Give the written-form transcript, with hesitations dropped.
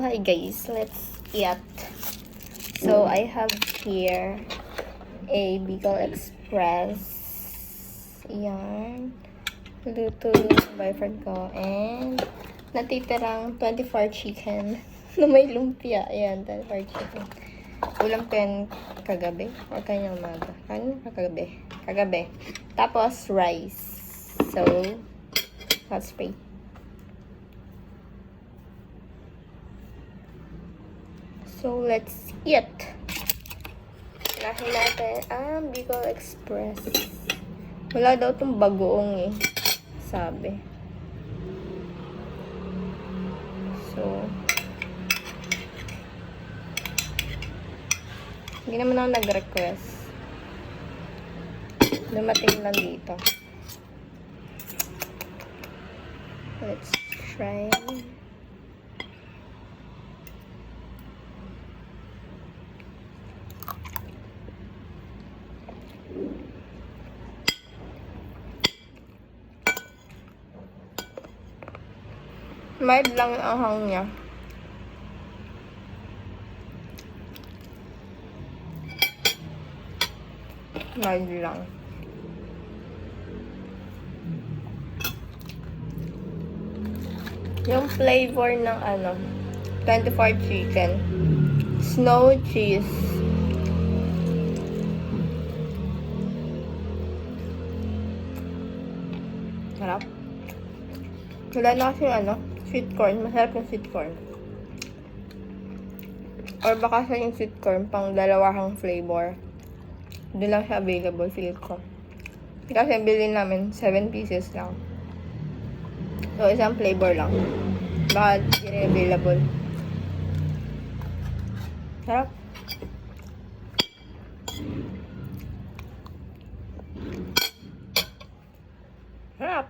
hi guys, let's eat. So I have here a Bicol Express. Yan. Luto ng boyfriend ko. And natitirang 24 chicken na may lumpia. Ayan, 24 chicken. Ulam ko yan kagabi or kanyang umaga. Kagabi. Kagabi. Tapos rice. So, let's pray. So, let's eat. Lahin natin ang Bicol Express. Wala daw itong bagoong eh. Sabi. So, hindi naman ako nag-request. Dumating lang dito. Let's try. Mild lang ang hang niya. Mild lang. Yung flavor ng 24 chicken. Snow cheese. Sarap. Wala na kasi sweet corn. Masarap yung sweet corn. Or baka sa yung sweet corn, pang dalawahang flavor. Doon lang siya available, feel ko. Kasi bilhin namin, 7 pieces lang. So, isang flavor lang. Baka hindi rin available. Sarap. Sarap.